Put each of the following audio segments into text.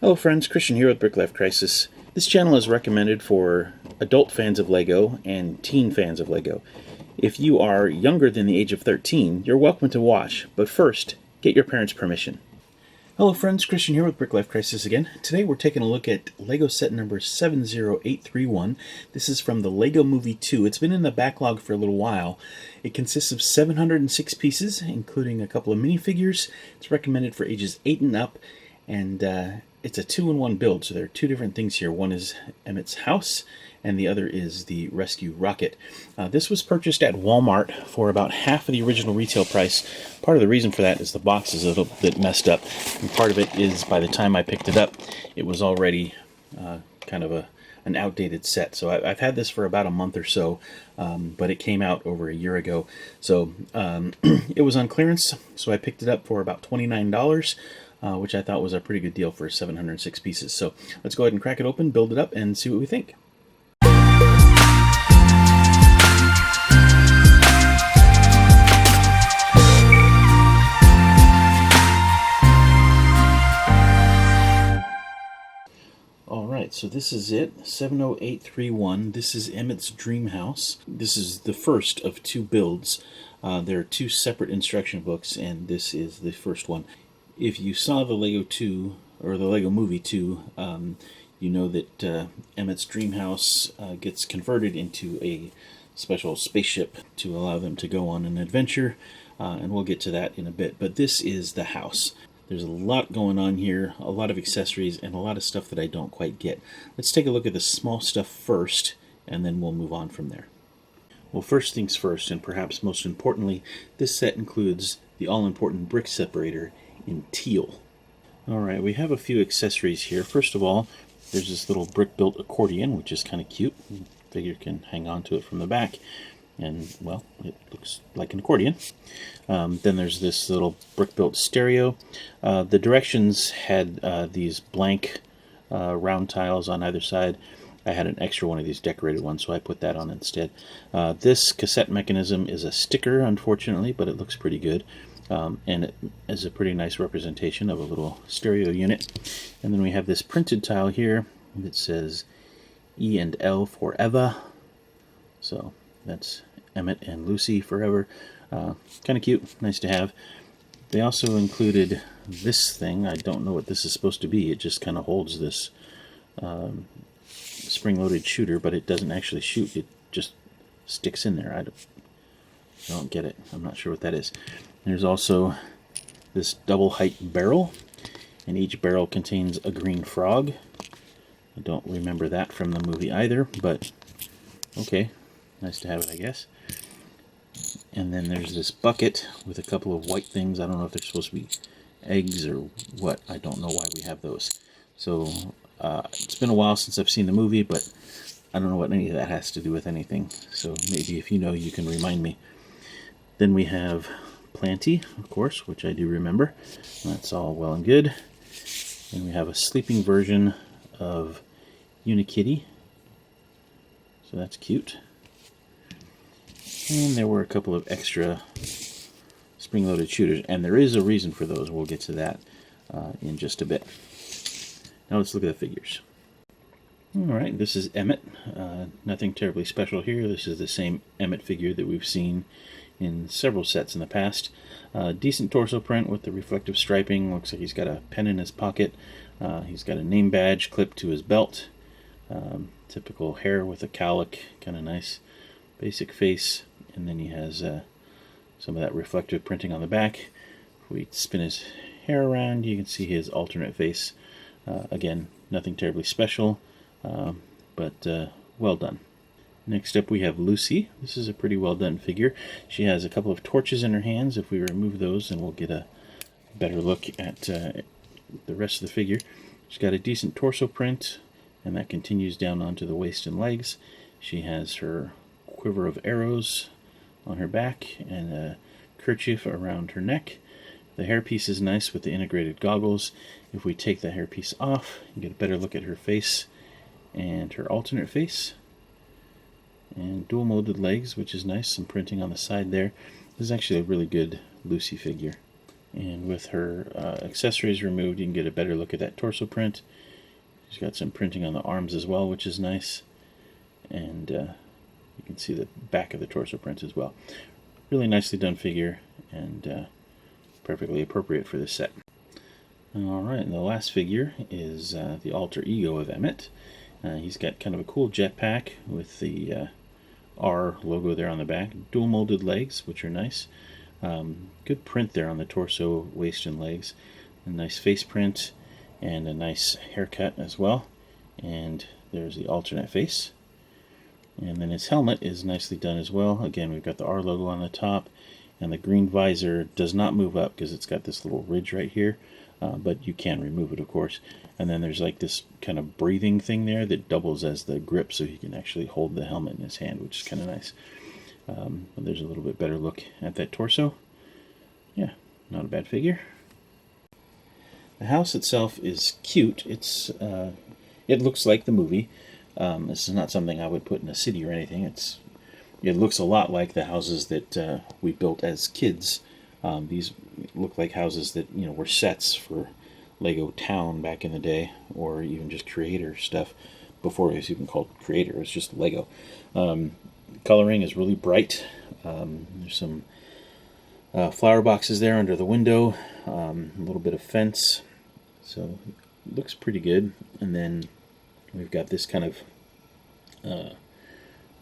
Hello friends, Christian here with BrickLifeCrisis. This channel is recommended for adult fans of LEGO and teen fans of LEGO. If you are younger than the age of 13, you're welcome to watch, but first, get your parents' permission. Hello friends, Christian here with BrickLifeCrisis again. Today we're taking a look at LEGO set number 70831. This is from the LEGO Movie 2. It's been in the backlog for a little while. It consists of 706 pieces, including a couple of minifigures. It's recommended for ages 8 and up, and it's a 2-in-1 build, so there are two different things here. One is Emmet's house, and the other is the rescue rocket. This was purchased at Walmart for about half of the original retail price. Part of the reason for that is the box is a little bit messed up, and part of it is by the time I picked it up, it was already kind of an outdated set. So I've had this for about a month or so, but it came out over a year ago. So it was on clearance, so I picked it up for about $29. Which I thought was a pretty good deal for 706 pieces. So let's go ahead and crack it open, build it up, and see what we think. Alright, so this is it, 70831. This is Emmet's dream house. This is the first of two builds. There are two separate instruction books, and this is the first one. If you saw the LEGO 2, or the LEGO Movie 2, you know that Emmet's dream house gets converted into a special spaceship to allow them to go on an adventure, and we'll get to that in a bit. But this is the house. There's a lot going on here, a lot of accessories, and a lot of stuff that I don't quite get. Let's take a look at the small stuff first, and then we'll move on from there. Well, first things first, and perhaps most importantly, this set includes the all-important brick separator in teal. Alright, we have a few accessories here. First of all, there's this little brick-built accordion, which is kind of cute. The figure can hang on to it from the back, and, well, it looks like an accordion. Then there's this little brick-built stereo. The directions had these blank round tiles on either side. I had an extra one of these decorated ones, so I put that on instead. This cassette mechanism is a sticker, unfortunately, but it looks pretty good. And it is a pretty nice representation of a little stereo unit. And then we have this printed tile here that says E and L forever. So that's Emmet and Lucy forever. Kind of cute, nice to have. They also included this thing. I don't know what this is supposed to be. It just kind of holds this spring-loaded shooter, but it doesn't actually shoot. It just sticks in there. I don't get it. I'm not sure what that is. There's also this double height barrel, and each barrel contains a green frog. I don't remember that from the movie either, but okay, nice to have it, I guess. And then there's this bucket with a couple of white things. I don't know if they're supposed to be eggs or what. I don't know why we have those. So it's been a while since I've seen the movie, but I don't know what any of that has to do with anything. So maybe if you know, you can remind me. Then we have Planty, of course, which I do remember. That's all well and good. And we have a sleeping version of Unikitty. So that's cute. And there were a couple of extra spring-loaded shooters, and there is a reason for those. We'll get to that in just a bit. Now let's look at the figures. Alright, this is Emmet. Nothing terribly special here. This is the same Emmet figure that we've seen in several sets in the past. Decent torso print with the reflective striping. Looks like he's got a pen in his pocket. He's got a name badge clipped to his belt. Typical hair with a cowlick, kind of nice basic face. And then he has some of that reflective printing on the back. If we spin his hair around, you can see his alternate face. Again, nothing terribly special, but well done. Next up we have Lucy. This is a pretty well done figure. She has a couple of torches in her hands. If we remove those, then we'll get a better look at the rest of the figure. She's got a decent torso print, and that continues down onto the waist and legs. She has her quiver of arrows on her back and a kerchief around her neck. The hairpiece is nice with the integrated goggles. If we take the hairpiece off, you get a better look at her face and her alternate face. And dual molded legs, which is nice. Some printing on the side there. This is actually a really good Lucy figure. And with her accessories removed, you can get a better look at that torso print. She's got some printing on the arms as well, which is nice. And you can see the back of the torso print as well. Really nicely done figure, and perfectly appropriate for this set. Alright, and the last figure is the alter ego of Emmet. He's got kind of a cool jetpack with the R logo there on the back. Dual molded legs, which are nice. Good print there on the torso, waist, and legs. A nice face print and a nice haircut as well. And there's the alternate face. And then his helmet is nicely done as well. Again, we've got the R logo on the top, and the green visor does not move up because it's got this little ridge right here, but you can remove it, of course. And then there's like this kind of breathing thing there that doubles as the grip, so he can actually hold the helmet in his hand, which is kind of nice. There's a little bit better look at that torso. Yeah, not a bad figure. The house itself is cute. It looks like the movie. This is not something I would put in a city or anything. It looks a lot like the houses that we built as kids. These look like houses that were sets for Lego Town back in the day, or even just Creator stuff before it was even called Creator. It was just Lego. Coloring is really bright. There's some flower boxes there under the window. A little bit of fence, so it looks pretty good. And then we've got this kind of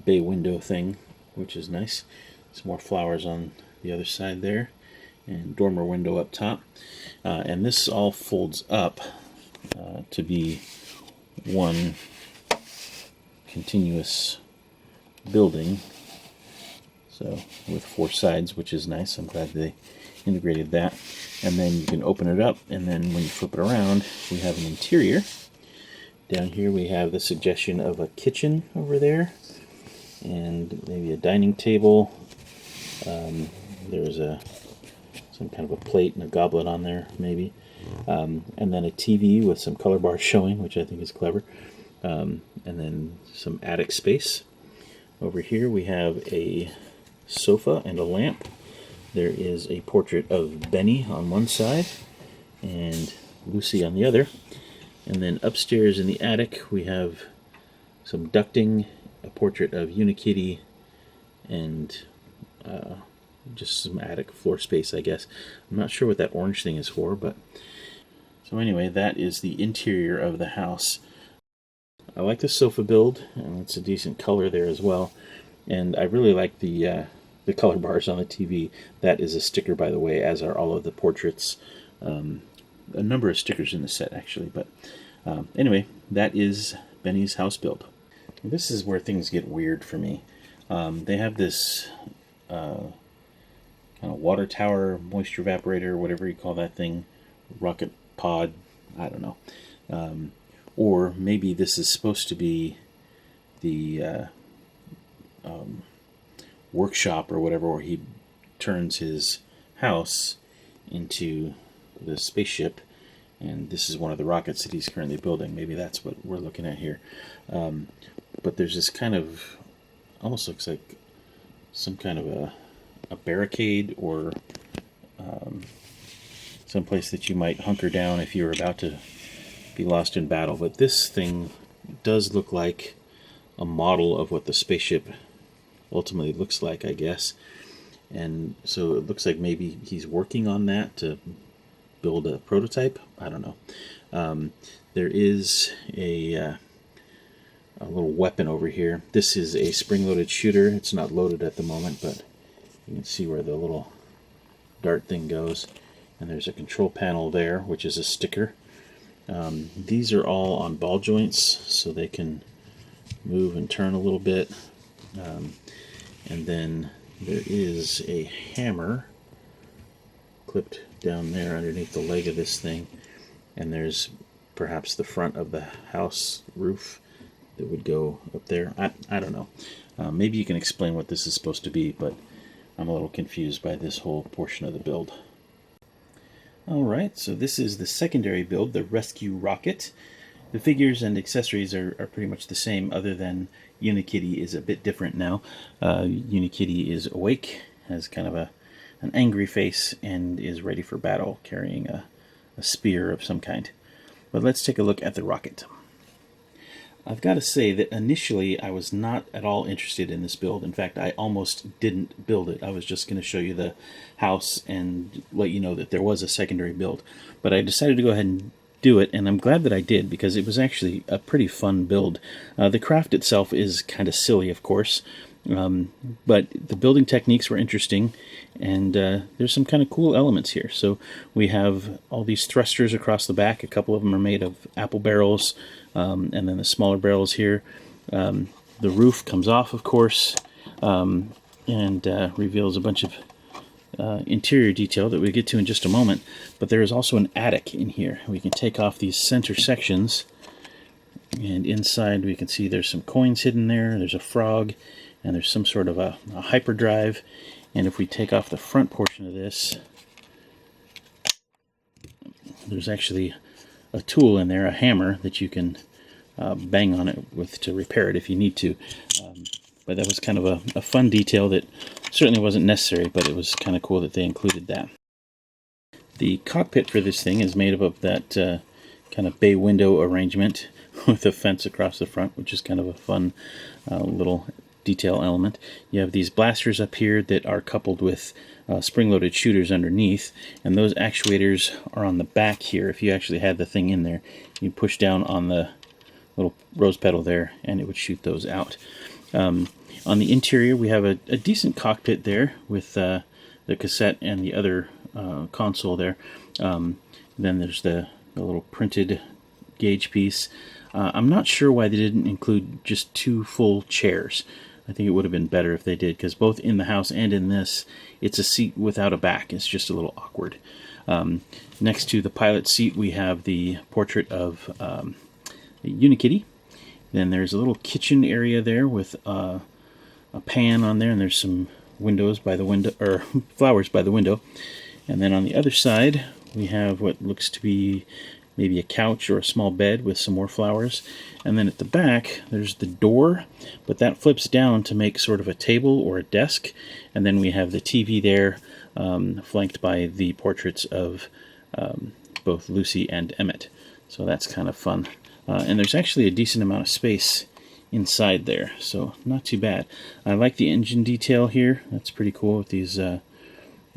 bay window thing, which is nice. Some more flowers on the other side there, and dormer window up top. And this all folds up to be one continuous building. So with 4 sides, which is nice. I'm glad they integrated that. And then you can open it up, and then when you flip it around, we have an interior. Down here we have the suggestion of a kitchen over there, and maybe a dining table. There's some kind of a plate and a goblet on there, maybe. And then a TV with some color bars showing, which I think is clever. And then some attic space. Over here we have a sofa and a lamp. There is a portrait of Benny on one side and Lucy on the other. And then upstairs in the attic we have some ducting, a portrait of Unikitty, and just some attic floor space, I guess. I'm not sure what that orange thing is for, but... So anyway, that is the interior of the house. I like the sofa build, and it's a decent color there as well. And I really like the color bars on the TV. That is a sticker, by the way, as are all of the portraits. A number of stickers in the set, actually. But anyway, that is Benny's house build. This is where things get weird for me. They have this kind of water tower, moisture evaporator, whatever you call that thing, rocket pod, I don't know. Or maybe this is supposed to be the workshop or whatever, where he turns his house into the spaceship, and this is one of the rockets that he's currently building. Maybe that's what we're looking at here. But there's this kind of, almost looks like some kind of a barricade, or some place that you might hunker down if you were about to be lost in battle. But this thing does look like a model of what the spaceship ultimately looks like, I guess. And so it looks like maybe he's working on that to build a prototype. I don't know. There is a little weapon over here. This is a spring-loaded shooter. It's not loaded at the moment, but you can see where the little dart thing goes. And there's a control panel there, which is a sticker. These are all on ball joints, so they can move and turn a little bit. And then there is a hammer clipped down there underneath the leg of this thing. And there's perhaps the front of the house roof that would go up there. I don't know. Maybe you can explain what this is supposed to be, but I'm a little confused by this whole portion of the build. Alright, so this is the secondary build, the Rescue Rocket. The figures and accessories are pretty much the same, other than Unikitty is a bit different now. Unikitty is awake, has kind of a an angry face and is ready for battle, carrying a spear of some kind. But let's take a look at the rocket. I've got to say that initially I was not at all interested in this build. In fact, I almost didn't build it. I was just going to show you the house and let you know that there was a secondary build. But I decided to go ahead and do it, and I'm glad that I did, because it was actually a pretty fun build. The craft itself is kind of silly, of course, but the building techniques were interesting, and there's some kind of cool elements here. So we have all these thrusters across the back. A couple of them are made of apple barrels, and then the smaller barrels here. The roof comes off, of course, and reveals a bunch of interior detail that we'll get to in just a moment. But there is also an attic in here. We can take off these center sections, and inside we can see there's some coins hidden there. There's a frog, and there's some sort of a hyperdrive. And if we take off the front portion of this, there's actually a tool in there, a hammer, that you can bang on it with to repair it if you need to. But that was kind of a fun detail that certainly wasn't necessary, but it was kind of cool that they included that. The cockpit for this thing is made up of that kind of bay window arrangement with a fence across the front, which is kind of a fun little detail element. You have these blasters up here that are coupled with spring-loaded shooters underneath, and those actuators are on the back here. If you actually had the thing in there, you push down on the little rose petal there, and it would shoot those out. On the interior, we have a decent cockpit there with the cassette and the other console there. Then there's the little printed gauge piece. I'm not sure why they didn't include just 2 full chairs. I think it would have been better if they did, because both in the house and in this, it's a seat without a back. It's just a little awkward. Next to the pilot seat, we have the portrait of Unikitty. Then there's a little kitchen area there with a pan on there, and there's some windows by the window, or flowers by the window. And then on the other side, we have what looks to be maybe a couch or a small bed with some more flowers. And then at the back, there's the door, but that flips down to make sort of a table or a desk. And then we have the TV there, flanked by the portraits of both Lucy and Emmet. So that's kind of fun. And there's actually a decent amount of space inside there, so not too bad. I like the engine detail here. That's pretty cool with these, I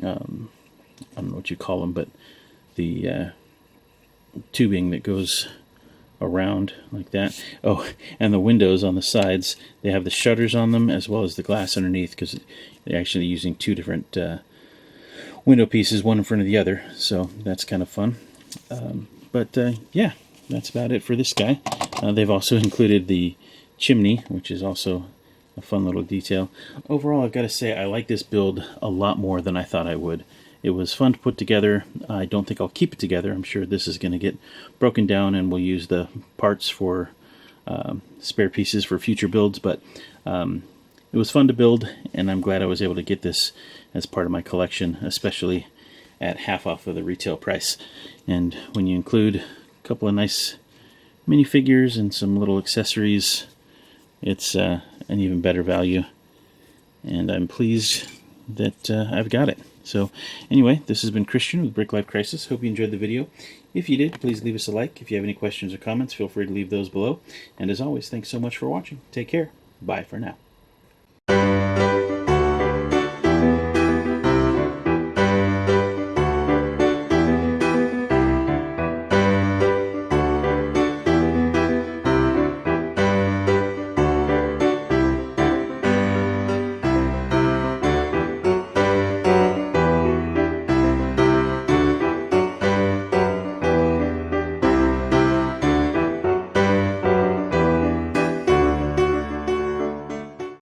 don't know what you call them, but the tubing that goes around like that. Oh, and the windows on the sides, they have the shutters on them as well as the glass underneath, because they're actually using 2 different window pieces, one in front of the other, so that's kind of fun. Yeah, that's about it for this guy. They've also included the chimney, which is also a fun little detail. Overall, I've got to say I like this build a lot more than I thought I would. It was fun to put together. I don't think I'll keep it together. I'm sure this is going to get broken down, and we'll use the parts for spare pieces for future builds, but it was fun to build, and I'm glad I was able to get this as part of my collection, especially at half off of the retail price. And when you include a couple of nice minifigures and some little accessories, it's an even better value, and I'm pleased that I've got it. So anyway, this has been Christian with BrickLifeCrisis. Hope you enjoyed the video. If you did, please leave us a like. If you have any questions or comments, feel free to leave those below. And as always, thanks so much for watching. Take care. Bye for now.